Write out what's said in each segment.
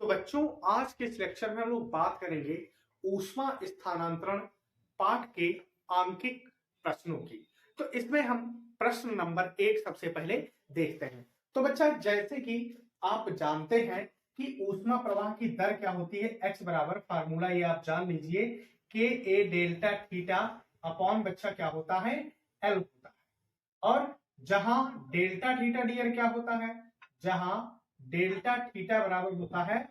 तो बच्चों आज के इस लेक्चर में हम लोग बात करेंगे ऊष्मा स्थानांतरण पाठ के आंकिक प्रश्नों की। तो इसमें हम प्रश्न नंबर 1 सबसे पहले देखते हैं। तो बच्चा जैसे कि आप जानते हैं कि ऊष्मा प्रवाह की दर क्या होती है, x बराबर फार्मूला ये आप जान लीजिए के ए डेल्टा थीटा अपॉन बच्चा क्या होता है L होता है। और जहां डेल्टा थीटा डियर क्या होता है, जहां डेल्टा थीटा बराबर होता है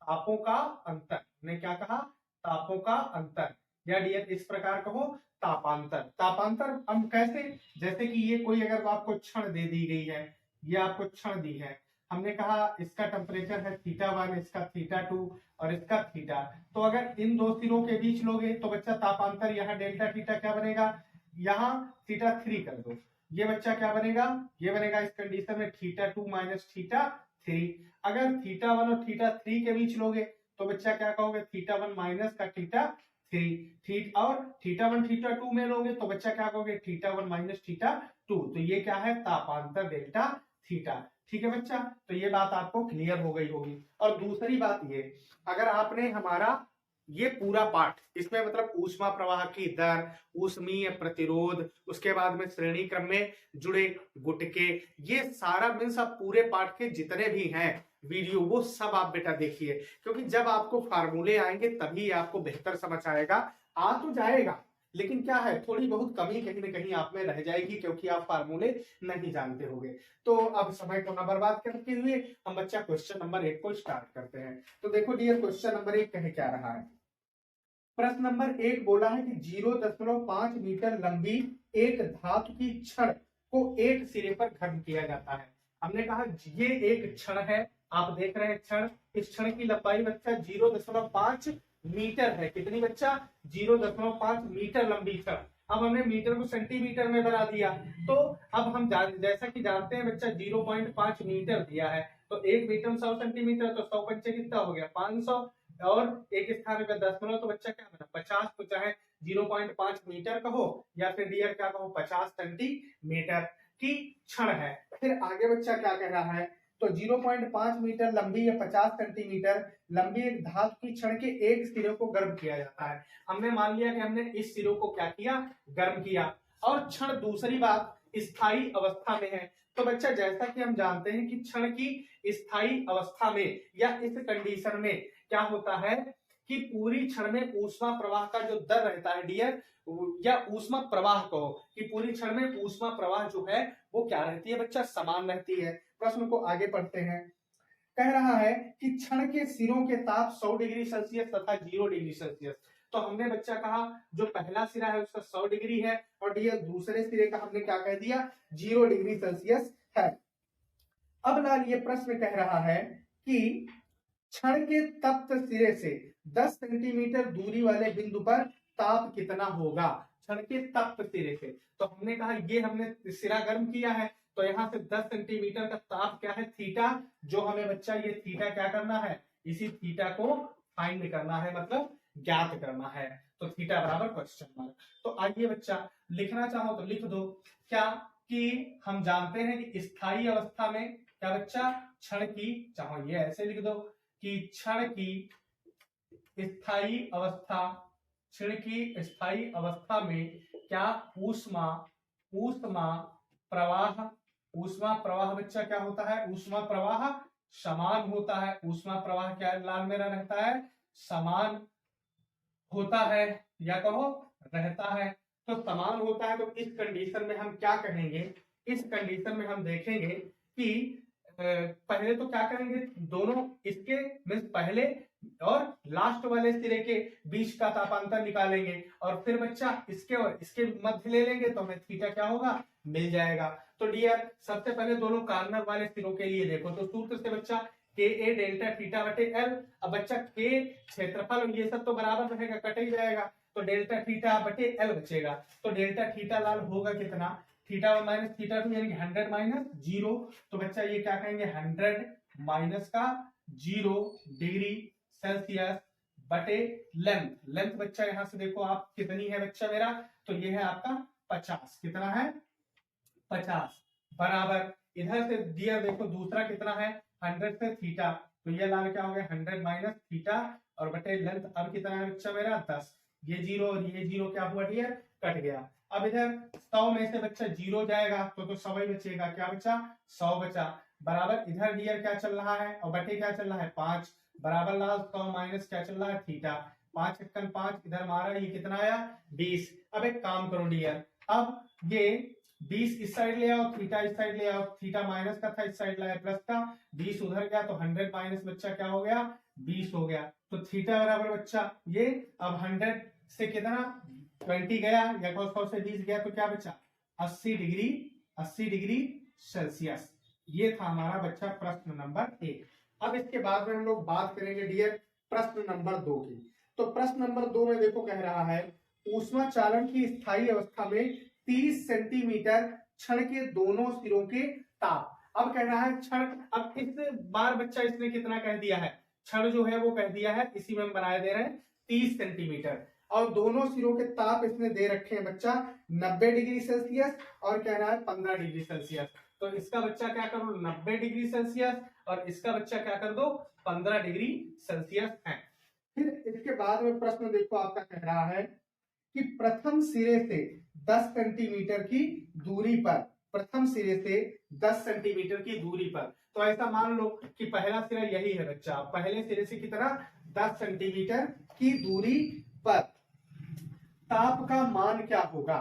तापों का अंतर। हमने क्या कहा, तापों का अंतर, या डियर इस प्रकार कहो तापांतर। तापांतर हम कैसे, जैसे कि ये कोई अगर आपको क्षण दे दी गई है, ये आपको क्षण दी है, हमने कहा इसका टेम्परेचर है θ1, इसका θ2 और इसका थीटा। तो अगर इन दो सिरों के बीच लोगे तो बच्चा तापांतर यहाँ डेल्टा थीटा क्या बनेगा, यहाँ θ3 कर दो, ये बच्चा क्या बनेगा, ये बनेगा इस कंडीशन में θ2 माइनस θ3। अगर θ1 और θ3 के बीच लोगे तो बच्चा क्या कहोगे, θ1 माइनस का θ3, और θ1 θ2 में लोगे तो बच्चा क्या कहोगे, θ1 माइनस θ2। तो ये क्या है, तापांतर डेल्टा थीटा। ठीक है बच्चा, तो ये बात आपको क्लियर हो गई होगी। और दूसरी बात ये, अगर आपने हमारा ये पूरा पाठ, इसमें मतलब ऊष्मा प्रवाह की दर, ऊष्मीय प्रतिरोध, उसके बाद में श्रेणी क्रम में जुड़े गुटके, ये सारा मीन्स आप पूरे पाठ के जितने भी हैं वीडियो वो सब आप बेटा देखिए, क्योंकि जब आपको फार्मूले आएंगे तभी आपको बेहतर समझ आएगा। आ तो जाएगा लेकिन क्या है, थोड़ी बहुत कमी कहीं ना कहीं आप में रह जाएगी क्योंकि आप फार्मूले नहीं जानते होंगे। तो अब समय को न बर्बाद करते हुए हम बच्चा क्वेश्चन नंबर 1 को स्टार्ट करते हैं। तो देखो डियर, क्वेश्चन नंबर 1 कहे क्या रहा है। प्रश्न नंबर 1 बोला है कि 0.5 मीटर लंबी एक धातु की छड़ को एक सिरे पर गर्म किया जाता है। हमने कहा ये एक छड़ है, आप देख रहे हैं छड़, इस छड़ की लंबाई बच्चा 0.5 मीटर है। कितनी बच्चा, 0.5 मीटर लंबी छड़। अब हमने मीटर को सेंटीमीटर में बना दिया, तो अब हम जैसा कि जानते हैं बच्चा 0.5 मीटर दिया है, तो 1 मीटर 100 सेंटीमीटर, तो 100 पंचे कितना हो गया 500, और एक स्थान पे 10 तो बच्चा क्या बना 50। तो चाहे 0.5 मीटर कहो या फिर डियर क्या कहो 50 सेंटीमीटर की क्षण है। फिर आगे बच्चा क्या कह रहा है, तो 0.5 मीटर लंबी या 50 सेंटीमीटर लंबी एक धातु की छड़ के एक सिरे को गर्म किया जाता है। हमने मान लिया कि हमने इस सिरे को क्या किया, गर्म किया, और क्षण दूसरी बात स्थायी अवस्था में है। तो बच्चा जैसा कि हम जानते हैं कि क्षण की स्थायी अवस्था में या इस कंडीशन में क्या होता है कि पूरी क्षण में ऊष्मा प्रवाह का जो दर रहता है डियर, या ऊष्मा प्रवाह कहो कि पूरी क्षण में ऊष्मा प्रवाह जो है वो क्या रहती है बच्चा, समान रहती है। प्रश्न को आगे पढ़ते हैं। कह रहा है कि क्षण के सिरों के ताप 100 डिग्री सेल्सियस तथा 0 डिग्री सेल्सियस। तो हमने बच्चा कहा जो पहला सिरा है उसका 100 डिग्री है, और डियर दूसरे सिरे का हमने क्या कह दिया, 0 डिग्री सेल्सियस है। अब लाल ये प्रश्न कह रहा है कि क्षण के तप्त सिरे से 10 सेंटीमीटर दूरी वाले बिंदु पर ताप कितना होगा, क्षण के तप्त सिरे से। तो हमने कहा ये हमने सिरा गर्म किया है, तो यहाँ से 10 सेंटीमीटर का ताप क्या है थीटा, जो हमें बच्चा ये थीटा क्या करना है, इसी थीटा को फाइंड करना है, मतलब ज्ञात करना है। तो थीटा बराबर क्वेश्चन मार्क। तो आइए बच्चा लिखना चाहो तो लिख दो क्या, कि हम जानते हैं कि स्थायी अवस्था में क्या बच्चा, क्षण की, चाहो ये ऐसे लिख दो कि क्षण की स्थायी अवस्था, क्षण की स्थायी अवस्था में क्या ऊष्मा प्रवाह, ऊष्मा प्रवाह बच्चा क्या होता है, ऊष्मा प्रवाह समान होता है। ऊष्मा प्रवाह क्या लाल मेरा रहता है, समान होता है, या कहो रहता है। तो समान होता है, तो इस कंडीशन में हम क्या कहेंगे, इस कंडीशन में हम देखेंगे कि पहले तो क्या करेंगे, दोनों इसके मीन्स पहले और लास्ट वाले सिरे के बीच का तापांतर निकालेंगे, और फिर बच्चा इसके और इसके मध्य ले लेंगे, तो हमें थीटा क्या होगा, मिल जाएगा। तो डियर सबसे पहले दोनों कॉर्नर वाले सिरों के लिए देखो, तो सूत्र से बच्चा के ए डेल्टा थीटा बटे एल। अब बच्चा के क्षेत्रफल ये सब तो बराबर रहेगा, कट ही जाएगा, तो डेल्टा थीटा बटे एल बचेगा। तो डेल्टा थीटा लाल होगा कितना, θ1 माइनस θ2 यानी 100 माइनस 0। तो बच्चा ये क्या कहेंगे 100 माइनस का 0 डिग्री सेल्सियस बटे लेंथ। लेंथ बच्चा यहां से देखो आप कितनी है बच्चा मेरा, तो ये है आपका 50। कितना है 50 बराबर, इधर से दिया देखो दूसरा कितना है 100 से थीटा, तो ये लाल क्या हो गया 100 माइनस थीटा और बटे लेंथ अब कितना है बच्चा मेरा 10। ये 0 और ये 0 क्या हुआ डियर कट गया। अब इधर 100 में से बच्चा 0 जाएगा तो 100 ही बचेगा, क्या बचा 100 बचा। बराबर इधर डियर क्या चल रहा है और बटे क्या चल रहा है 5 बराबर लाल 100 माइनस क्या चल रहा है थीटा 5 एकन 5 इधर मारा ये कितना आया 20। अब एक काम करो डियर, अब ये 20 इस साइड ले आओ थीटा इस साइड ले आओ, थीटा माइनस का था इस साइड लाया प्लस का, 20 उधर गया तो 100 माइनस बच्चा क्या हो गया 20 हो गया। तो थीटा बराबर बच्चा ये अब 100 से कितना 20 गया या 100 से 20 गया तो क्या बचा 80 डिग्री 80 डिग्री सेल्सियस। ये था हमारा बच्चा प्रश्न नंबर 1। अब इसके बाद में हम लोग बात करेंगे डियर प्रश्न नंबर 2 की। तो प्रश्न नंबर 2 में देखो कह रहा है ऊष्मा चालन की स्थायी अवस्था में 30 सेंटीमीटर क्षण के दोनों सिरों के ताप। अब कह रहा है क्षण, अब इस बार बच्चा इसने कितना कह दिया है क्षण जो है वो कह दिया है, इसी में हम बनाए दे रहे हैं 30 सेंटीमीटर और दोनों सिरों के ताप इसने दे रखे हैं बच्चा 90 डिग्री सेल्सियस और कह रहा है 15 डिग्री सेल्सियस। तो इसका बच्चा क्या कर दो 90 डिग्री सेल्सियस और इसका बच्चा क्या कर दो 15 डिग्री सेल्सियस है। फिर इसके बाद में प्रश्न देखो आपका कह रहा है कि प्रथम सिरे से 10 सेंटीमीटर की दूरी पर, प्रथम सिरे से 10 सेंटीमीटर की दूरी पर, तो ऐसा मान लो कि पहला सिरा यही है बच्चा, पहले सिरे से कितना 10 सेंटीमीटर की दूरी पर ताप का मान क्या होगा,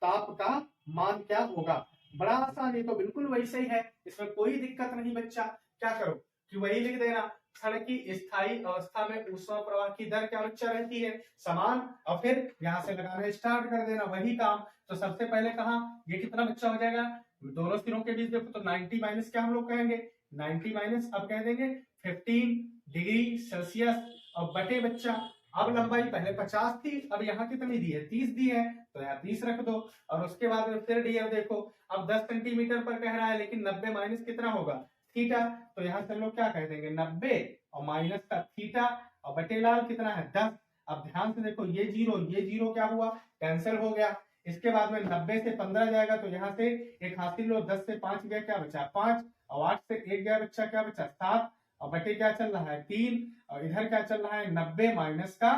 ताप का मान क्या होगा। बड़ा आसान है, तो बिल्कुल वैसे ही है, इसमें कोई दिक्कत नहीं बच्चा। क्या करो कि वही लिख देना क्षण की स्थायी अवस्था में ऊष्मा प्रवाह की दर क्या बच्चा रहती है समान, और फिर यहां से लगाना स्टार्ट कर देना वही काम। तो सबसे पहले कहा ये कितना बच्चा हो जाएगा दोनों सिरों के बीच देखो तो 90 माइनस क्या हम लोग कहेंगे 90 माइनस अब कह देंगे 15 डिग्री सेल्सियस और बटे बच्चा अब लंबाई पहले 50 थी अब यहाँ कितनी दी है 30 दी है तो यहाँ 30 रख दो। और उसके बाद में फिर डियर देखो अब 10 सेंटीमीटर पर कह रहा है लेकिन 90 माइनस कितना होगा थीटा, तो यहाँ से लोग क्या कह देंगे 90 और माइनस का थीटा और बटे लाल कितना है 10। अब ध्यान से देखो ये जीरो क्या हुआ कैंसिल हो गया। इसके बाद में 90 से 15 जाएगा तो यहाँ से एक हासिल लो 10 से 5 गया क्या बचा 5 और 8 से 1 गया बच्चा क्या बचा 7 और बटे क्या चल रहा है 3 और इधर क्या चल रहा है 90 माइनस का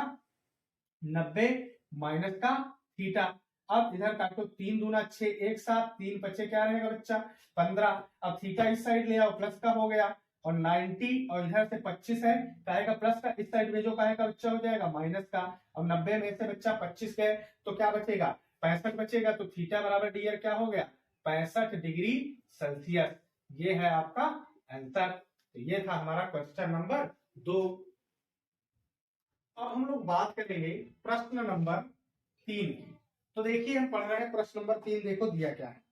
थीटा। अब इधर काटो 3 दूना 6 एक साथ 3 बच्चे क्या रहेगा बच्चा 15। अब थीटा इस साइड ले आओ प्लस का हो गया और 90 और इधर से 25 है काहे का प्लस का, इस साइड में जो काहे का बच्चा हो जाएगा माइनस का। अब 90 में से बच्चा 25 गए तो क्या बचेगा 65 बचेगा। तो थीटा बराबर डियर क्या हो गया 65 डिग्री सेल्सियस। ये है आपका आंसर। तो ये था हमारा क्वेश्चन नंबर 2। अब हम लोग बात करेंगे प्रश्न नंबर 3 की। तो देखिए हम पढ़ रहे हैं प्रश्न नंबर 3, देखो दिया क्या है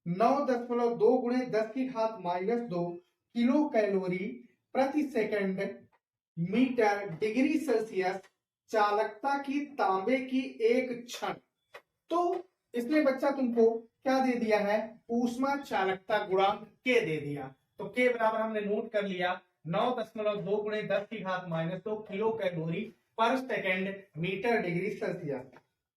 9.2 गुणे 10 की घात -2 किलो कैलोरी प्रति सेकंड मीटर डिग्री सेल्सियस चालकता की तांबे की एक क्षण। तो इसने बच्चा तुमको क्या दे दिया है ऊष्मा चालकता गुणांक के दे दिया। तो के बराबर हमने नोट कर लिया 9.2 गुणे 10 की घात -2 किलो कैलोरी पर सेकंड मीटर डिग्री सेल्सियस।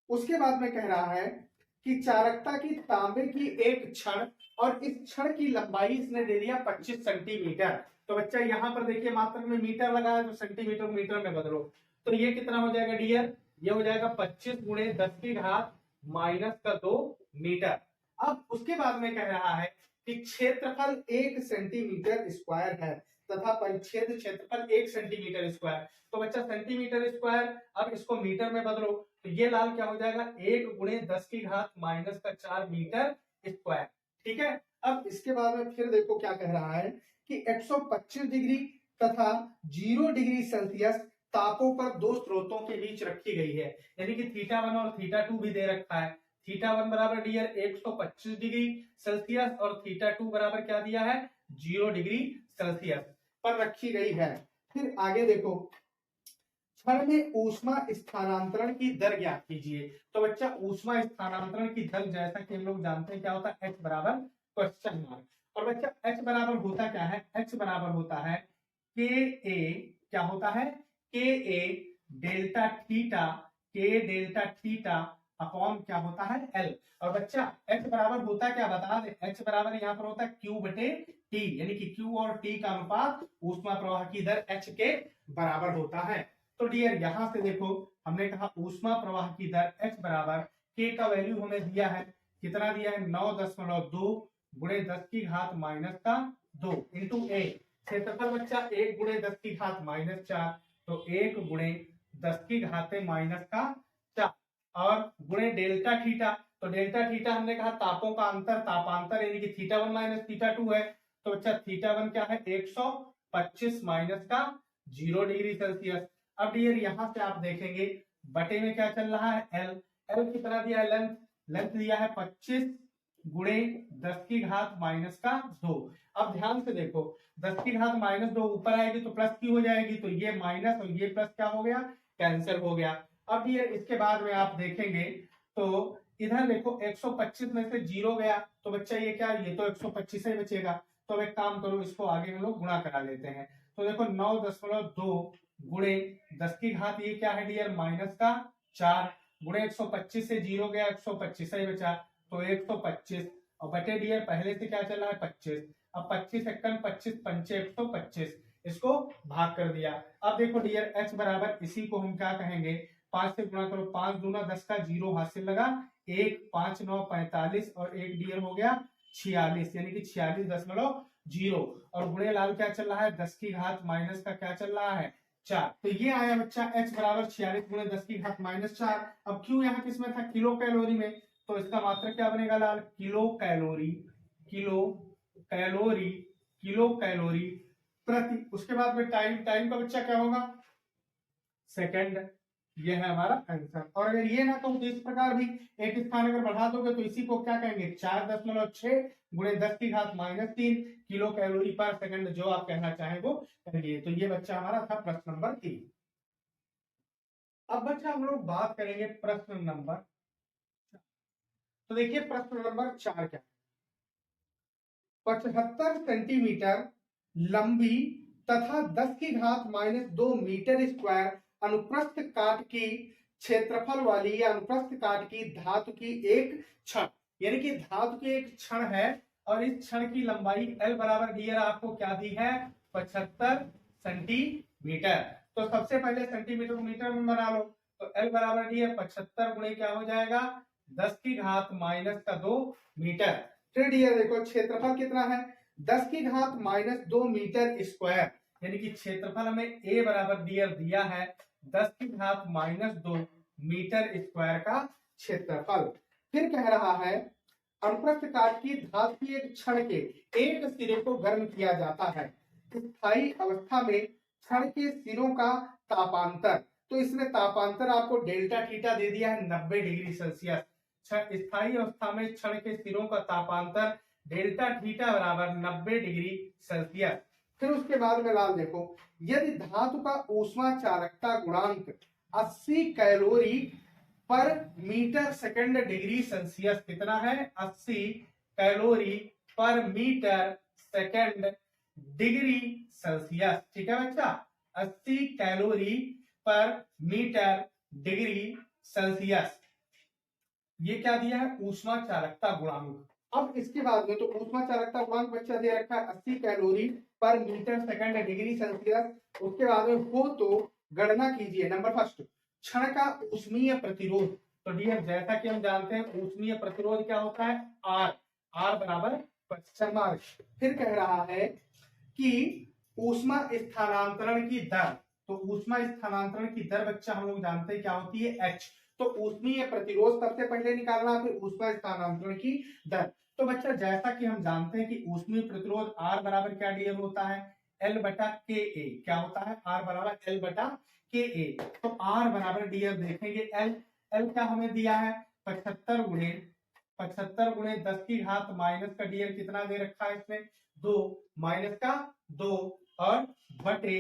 उसके बाद में कह रहा है कि चालकता की तांबे की एक क्षण और इस क्षण की लंबाई इसने दे दिया 25 सेंटीमीटर। तो बच्चा यहाँ पर देखिए मात्रा में मीटर लगाया तो सेंटीमीटर मीटर में बदलो तो ये कितना हो जाएगा डियर ये हो जाएगा 25 गुणे 10 की घात -2 मीटर। अब उसके बाद में कह रहा है कि क्षेत्रफल 1 सेंटीमीटर स्क्वायर है तथा परिच्छेद क्षेत्रफल 1 सेंटीमीटर स्क्वायर। तो बच्चा सेंटीमीटर स्क्वायर अब इसको मीटर में बदलो तो ये लाल क्या हो जाएगा 1 गुणे 10 की घात -4 मीटर स्क्वायर। ठीक है। अब इसके बाद में फिर देखो क्या कह रहा है कि 125 डिग्री तथा 0 डिग्री सेल्सियस तापों पर दो स्रोतों के बीच रखी गई है, यानी कि θ1 और θ2 भी दे रखा है। θ1 बराबर डियर 125 डिग्री सेल्सियस और θ2 बराबर क्या दिया है 0 डिग्री सेल्सियस पर रखी गई है। फिर आगे देखो क्षण में ऊष्मा स्थानांतरण की दर ज्ञात कीजिए। तो बच्चा ऊष्मा स्थानांतरण की दर जैसा कि हम लोग जानते हैं क्या होता है h बराबर क्वेश्चन मार्क। और बच्चा h बराबर होता क्या है h बराबर होता है के ए क्या होता है K A delta theta upon क्या होता है L। और बच्चा h बराबर होता क्या बता दे h बराबर यहाँ पर होता है Q बटे टी, यानी कि Q और T का अनुपात ऊष्मा प्रवाह की दर H के बराबर होता है। तो डियर यहां से देखो हमने कहा ऊष्मा प्रवाह की दर H बराबर K का वैल्यू हमें दिया है, कितना दिया है 9.2 गुणे 10 की घात माइनस का 2 इंटू ए, क्षेत्रफल बच्चा 1 गुणे 10 की घात माइनस 4, तो 1 गुणे 10 की घात माइनस का 4 और गुणे डेल्टा थीटा, तो डेल्टा थीटा हमने कहा तापों का अंतर, तापांतर यानी कि थीटा 1 माइनस थीटा 2 है, तो बच्चा थीटा 1 क्या है 125 माइनस का 0 डिग्री सेल्सियस। अब डियर यहां से आप देखेंगे बटे में क्या चल रहा है एल, एल कितना दिया है लेंथ, लेंथ दिया है 25 गुणे 10 की घात माइनस का 2। अब ध्यान से देखो 10 की घात माइनस 2 ऊपर आएगी तो प्लस की हो जाएगी, तो ये माइनस और ये प्लस क्या हो गया कैंसिल हो गया। अब ये इसके बाद में आप देखेंगे तो इधर देखो 125 में से 0 गया तो बच्चा ये क्या, ये तो 125 ही बचेगा, तो अब एक काम करो इसको आगे हम लोग गुणा करा लेते हैं, तो देखो 9.2 गुणे 10 की घात ये क्या है डियर माइनस का 4 गुणे 125 से 0 गया 125 ही बचा, तो 125 और बटे डियर पहले से क्या चल रहा है 25, अब 25 एकन 25 पंचे 125, इसको भाग कर दिया। अब देखो डियर H बराबर इसी को हम क्या कहेंगे 5 से गुणा करो, 5 दूना 10 का 0 हासिल लगा 1, 5 9 45 और 1 डियर हो गया 46, यानी कि 46.0 और गुणे लाल क्या चल रहा है 10 की घात माइनस का क्या चल रहा है 4, तो ये आया बच्चा H बराबर 46 गुणे 10 की घात माइनस 4। अब क्यों यहाँ किसमें था किलो कैलोरी में, तो इसका मात्रक क्या बनेगा लाल kilo calorie, kilo calorie, kilo calorie प्रति, उसके बाद में टाइम, टाइम का बच्चा क्या होगा सेकंड, ये है हमारा आंसर। और अगर ये ना कहूं तो इस प्रकार भी एक स्थान अगर बढ़ा दोगे तो इसी को क्या कहेंगे 4.6 गुणे 10 की घात माइनस 3 किलो कैलोरी पर सेकंड, जो आप कहना चाहें वो कहिए। तो ये बच्चा हमारा था प्रश्न नंबर 3। अब बच्चा हम लोग बात करेंगे प्रश्न नंबर, तो देखिए प्रश्न नंबर 4 क्या, 75 सेंटीमीटर लंबी तथा 10 की घात माइनस 2 मीटर स्क्वायर अनुप्रस्थ काट की क्षेत्रफल वाली या अनुप्रस्थ काट की धातु की एक छड़, यानी कि धातु की एक छड़ है और इस छड़ की लंबाई L बराबर डियर आपको क्या दी है 75 सेंटीमीटर। तो सबसे पहले सेंटीमीटर को मीटर में बना लो, तो L बराबर डियर 75 गुणे क्या हो जाएगा 10 की घात माइनस का 2 मीटर। फिर डियर देखो क्षेत्रफल कितना है 10 की घात माइनस 2 मीटर स्क्वायर, यानी कि क्षेत्रफल हमें A बराबर डियर दिया है 10 की घात माइनस 2 मीटर स्क्वायर का क्षेत्रफल। फिर कह रहा है अनुप्रस्थ काट की धातु की एक छड़ के एक सिरे को गर्म किया जाता है, स्थायी अवस्था में छड़ के सिरों का तापांतर, तो इसमें तापांतर आपको डेल्टा थीटा दे दिया है 90 डिग्री सेल्सियस। स्थायी अवस्था में छड़ के सिरों का तापांतर डेल्टा थीटा बराबर 90 डिग्री सेल्सियस। फिर उसके बाद में लाल देखो यदि धातु का ऊष्मा चालकता गुणांक 80 कैलोरी पर मीटर सेकंड डिग्री सेल्सियस, कितना है 80 कैलोरी पर मीटर सेकंड डिग्री सेल्सियस, ठीक है बच्चा 80 कैलोरी पर मीटर डिग्री सेल्सियस, ये क्या दिया है ऊष्मा चालकता गुणांक। अब इसके बाद में तो ऊष्मा चालकता गुणांक बच्चा दे रखा है 80 कैलोरी पर मीटर सेकंड डिग्री सेल्सियस। उसके बाद में हो तो गणना कीजिए नंबर फर्स्ट क्षण का ऊष्मीय प्रतिरोध, तो डियर जैसा कि हम जानते हैं ऊष्मीय प्रतिरोध क्या होता है आर, आर बराबर क्वेश्चन मार्क। फिर कह रहा है कि ऊष्मा स्थानांतरण की दर, तो ऊष्मा स्थानांतरण की दर बच्चा हम लोग जानते हैं क्या होती है एच, तो ऊष्मीय प्रतिरोध सबसे पहले निकालना फिर ऊष्मा स्थानांतरण की दर। तो बच्चा जैसा कि हम जानते हैं कि ऊष्मीय प्रतिरोध आर बराबर क्या डियर होता है एल बटा के ए, क्या होता है आर बराबर एल बटा के ए। तो आर बराबर डियर देखेंगे एल, एल क्या हमें दिया है 75 गुणे 10 की घात माइनस का डियर कितना दे रखा है इसमें 2 माइनस का 2 और बटे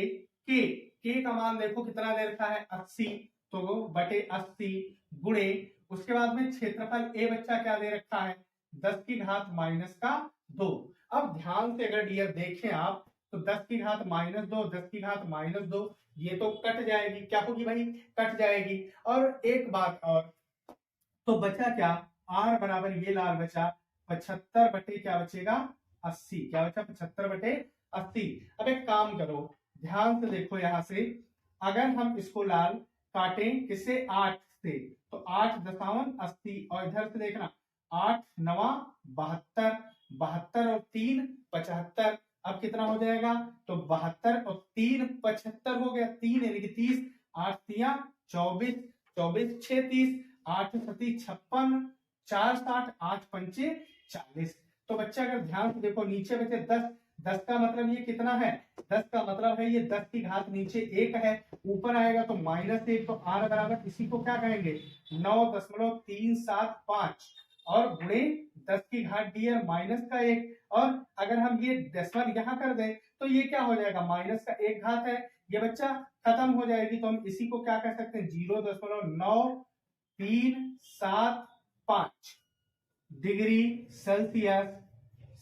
के का मान देखो कितना दे रखा है 80, तो बटे 80 गुणे उसके बाद में क्षेत्रफल ए बच्चा क्या दे रखा है 10 की घात माइनस का 2। अब ध्यान से अगर डियर देखें आप तो 10 की घात माइनस 2 10 की घात माइनस 2 ये तो कट जाएगी, क्या होगी भाई कट जाएगी। और एक बात और, तो बचा क्या आर बराबर ये लाल बचा 75 बटे क्या बचेगा 80, क्या बचा 75/80। अब एक काम करो, ध्यान से देखो, यहां से अगर हम इसको लाल काटें किससे 8 से, तो 8 दशावन 80, और इधर से देखना 8 नवा 72, 72 और 3 75। अब कितना हो जाएगा, तो 72 और 3 75 हो गया, 3 यानी कि 30, 8 तिया 24, 24 6 30, 8 सती 56, 4 60, 8 पंचे 40। तो बच्चा अगर ध्यान से देखो नीचे बचे 10, 10 का मतलब ये कितना है, 10 का मतलब है ये 10 की घात नीचे 1 है, ऊपर आएगा तो -1, तो r बराबर इसी को क्या कहेंगे 9.375 और गुणे 10 की घात डियर -1, और अगर हम ये डेसिमल यहाँ कर दें तो ये क्या हो जाएगा -1 घात है, ये बच्चा खत्म हो जाएगी, तो हम इसी को क्या कह सकते हैं 0.9375 डिग्री सेल्सियस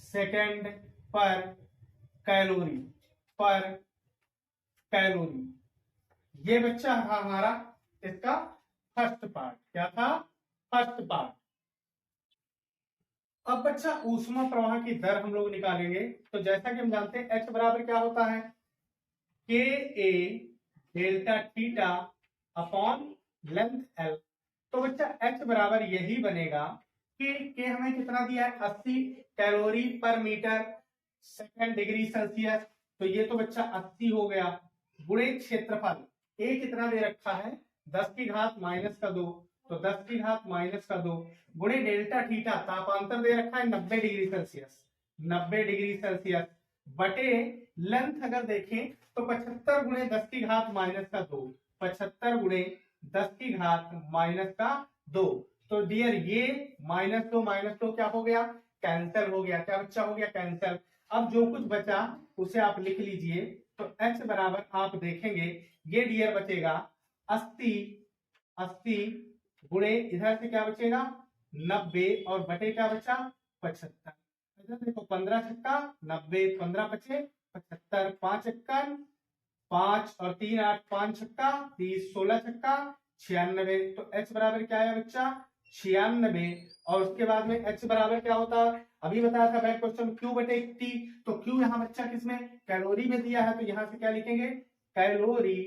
सेकेंड पर कैलोरी, पर कैलोरी। ये बच्चा था हमारा इसका फर्स्ट पार्ट, क्या था फर्स्ट पार्ट। अब बच्चा ऊष्मा प्रवाह की दर हम लोग निकालेंगे, तो जैसा कि हम जानते हैं H बराबर क्या होता है, K A delta theta upon length L। तो बच्चा H बराबर यही बनेगा कि हमें कितना दिया है 80 कैलोरी पर मीटर सेकेंड डिग्री सेल्सियस, तो ये तो बच्चा 80 हो गया, गुणे क्षेत्रफल ए कितना दे रखा है 10 की घात -2, तो 10 की घात -2 गुणे डेल्टा थीटा तापांतर दे रखा है 90 डिग्री सेल्सियस, 90 डिग्री सेल्सियस बटे लेंथ अगर देखें तो 75 गुणे 10 की घात -2, 75 गुणे 10 की घात -2। तो डियर ये -2 क्या हो गया, कैंसिल हो गया, क्या बच्चा हो गया कैंसिल। अब जो कुछ बचा उसे आप लिख लीजिए, तो H बराबर आप देखेंगे ये डियर बचेगा 80, 80 गुणे इधर से क्या बचेगा 90 और बटे क्या बचा 75। इधर देखो 15 छक्का 90, 15 बचे 75, 5 एकन 5 और 3 8, 5 छक्का 30, 16 छक्का 96। तो H बराबर क्या है बच्चा 96, और उसके बाद में H बराबर क्या होता है, अभी बताया था बैक क्वेश्चन Q बटे T, तो Q यहाँ बच्चा किसमें कैलोरी में दिया है, तो यहाँ से क्या लिखेंगे कैलोरी,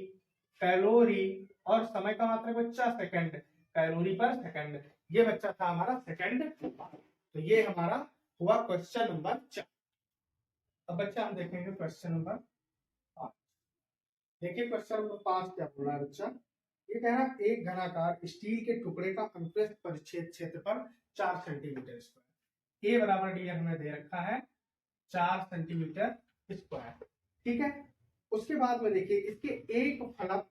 कैलोरी और समय का मात्रक बच्चा सेकंड, कैलोरी पर सेकंड। ये बच्चा था हमारा सेकंड। तो ये हमारा हुआ क्वेश्चन नंबर 4। अब बच्चा हम देखेंगे क्वेश्चन नंबर 5। देखिए क्वेश्चन नंबर 5 क्या बोल रहा है बच्चा, ये कह रहा है एक घनाकार स्टील के टुकड़े का अनुप्रस्थ परिच्छेद क्षेत्रफल 4 सेंटीमीटर स्क्वायर, ए बराबर डी हमें दे रखा है 4 सेंटीमीटर स्क्वायर, ठीक है। उसके बाद में देखिए इसके एक फलक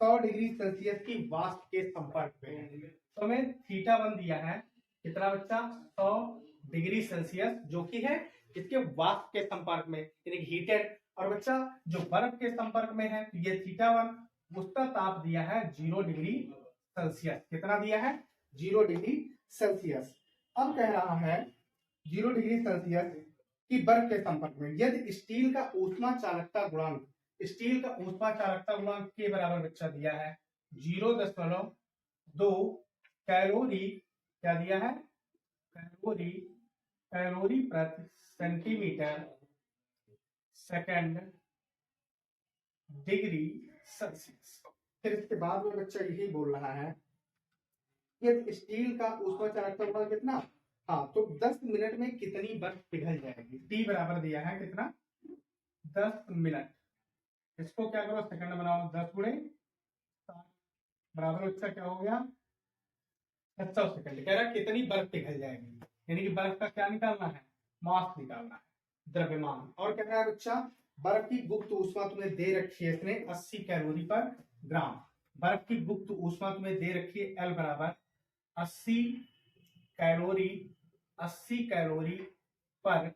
100 डिग्री सेल्सियस की वाष्प के संपर्क में है, तो हमें θ1 दिया है कितना बच्चा 100 डिग्री सेल्सियस, जो कि है इसके वाष्प के संपर्क में यानी हीटेड, और बच्चा जो बर्फ के संपर्क में है तो ये θ1, उसका ताप दिया है 0 डिग्री सेल्सियस, कितना दिया है 0 डिग्री सेल्सियस। अब कह रहा है 0 डिग्री सेल्सियस की बर्फ के संपर्क में यदि स्टील का ऊष्मा चालकता गुणांक, स्टील का ऊष्मा चालकता गुणांक के बराबर बच्चा दिया है 0.2 कैलोरी, क्या दिया है कैलोरी, कैलोरी प्रति सेंटीमीटर सेकंड डिग्री सेल्सियस। फिर इसके बाद में बच्चा यही बोल रहा है कि स्टील का ऊष्मा चालकता गुणांक कितना, हाँ तो 10 मिनट में कितनी बर्फ पिघल जाएगी, टी बराबर दिया है कितना 10 मिनट, इसको क्या करो सेकंड बनाओ 10 गुणे 7 बराबर बच्चा क्या हो गया 700 सेकंड। कह रहा कितनी बर्फ पिघल जाएगी, यानी कि बर्फ का क्या निकालना है मास निकालना है, द्रव्यमान। और कह रहा है बच्चा बर्फ की गुप्त ऊष्मा तुम्हें दे रखी है इसने 80 कैलोरी पर ग्राम, बर्फ की गुप्त ऊष्मा तुम्हें दे रखी है L बराबर 80 कैलोरी, 80 कैलोरी पर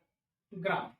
ग्राम।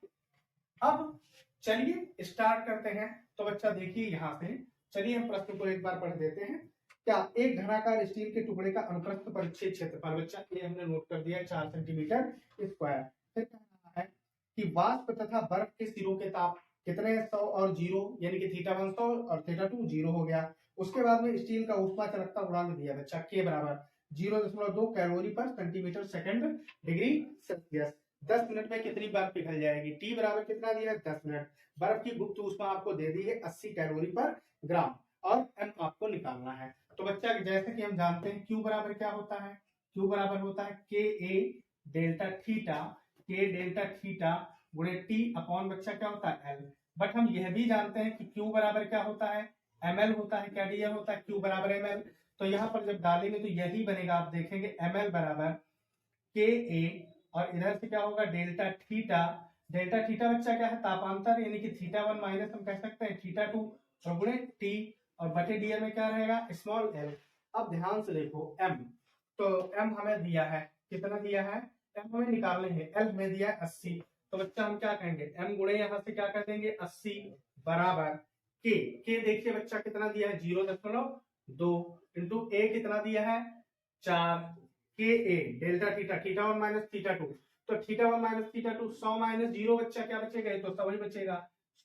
अब चलिए स्टार्ट करते हैं, तो बच्चा देखिए यहां से, चलिए हम प्रश्न को एक बार पढ़ देते हैं। क्या एक घनाकार स्टील के टुकड़े का अनुप्रस्थ परिच्छेद क्षेत्रफल, बच्चा ये हमने नोट कर दिया 4 सेंटीमीटर स्क्वायर। फिर कह रहा है कि वाष्प तथा बर्फ के सिरों के ताप कितने 100 और 0, यानी कि θ1 100 और θ2 0 हो गया। उसके बाद में स्टील का ऊष्मा चालकता गुणांक दिया बच्चा के बराबर 0.2 कैलोरी पर centimetre second degree Celsius. 10 minute में कितनी बर्फ पिघल जाएगी। टी बराबर कितना दिया है 10 मिनट। बर्फ की गुप्त ऊष्मा आपको दे दी है 80 कैलोरी पर ग्राम और एम आपको निकालना है। तो बच्चा जैसे कि हम जानते हैं क्यू बराबर क्या होता है, क्यू बराबर होता है के ए डेल्टा थीटा, के डेल्टा थीटा गुणे टी अपॉन बच्चा क्या होता है एल। बट हम यह भी जानते हैं कि क्यू बराबर क्या होता है एम एल होता है, क्या डी होता है क्यू बराबर एम एल। तो यहाँ पर जब डालेंगे तो यही बनेगा, आप देखेंगे एम एल बराबर के ए और इधर से क्या होगा डेल्टा थीटा। डेल्टा थीटा बच्चा क्या है तापांतर, यानी कि थीटा 1 माइनस हम कह सकते हैं थीटा 2 और गुणे टी और बटे डी में क्या रहेगा स्मॉल एल। अब ध्यान से देखो एम, तो एम हमें दिया है, कितना दिया है एम हमें निकालने हैं, एल हमें दिया है 80। तो बच्चा हम क्या कहेंगे एम गुणे यहाँ से क्या कर देंगे 80 बराबर के देखिए बच्चा कितना दिया है 0.2 इंटू ए कितना दिया है 4 K A delta theta, theta 1 minus theta 2, तो थीटा 1 माइनस थीटा 2 100 माइनस 0 बच्चा क्या बचेगा, तो 100 ही बचेगा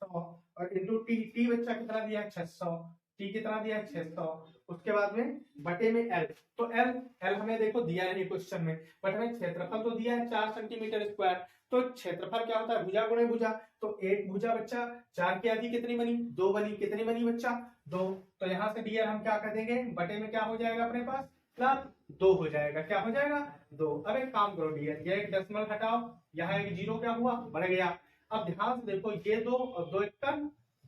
100 और इंटू टी, टी बच्चा कितना दिया है 600, टी कितना दिया है 600। उसके बाद में बटे में एल, तो एल एल हमें देखो दिया नहीं क्वेश्चन में, बट हमें क्षेत्रफल तो दिया है 4 सेंटीमीटर स्क्वायर। तो क्षेत्रफल क्या होता है भुजा गुणे भुजा, तो एक भुजा बच्चा 4 की आधी कितनी बनी 2 बनी, कितनी बनी बच्चा 2। तो यहाँ से डियर हम क्या कर देंगे बटे में क्या हो जाएगा अपने पास प्लस 2 हो जाएगा, क्या हो जाएगा 2। अब एक काम करो डियर, ये एक डेसिमल हटाओ, यहाँ एक जीरो क्या हुआ बढ़ गया। अब ध्यान से देखो ये 2 और 2 एक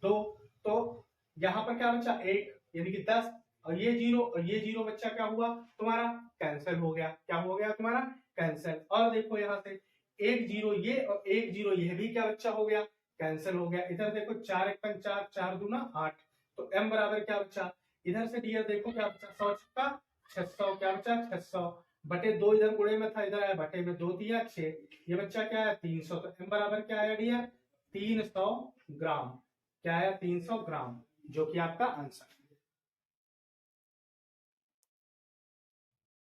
2, तो यहाँ पर क्या बचा 1 यानी कि 10 और ये 0 और ये 0 बच्चा क्या हुआ तुम्हारा कैंसिल हो गया, क्या हो गया तुम्हारा कैंसिल। और देखो यहाँ से 1 0 ये और 1 0 ये भी क्या बच्चा हो गया कैंसिल हो गया। इधर देखो 4 1 4 4 दूना 8, तो m बराबर क्या बचा, इधर से डियर देखो क्या बचा 100 छक्का 600, क्या बचा 600 बटे 2, इधर गुणे में था इधर आया बटे में 2 दिया 6, ये बच्चा क्या है 300। तो m बराबर क्या आया डियर 300 ग्राम, क्या आया 300 ग्राम, जो कि आपका आंसर है।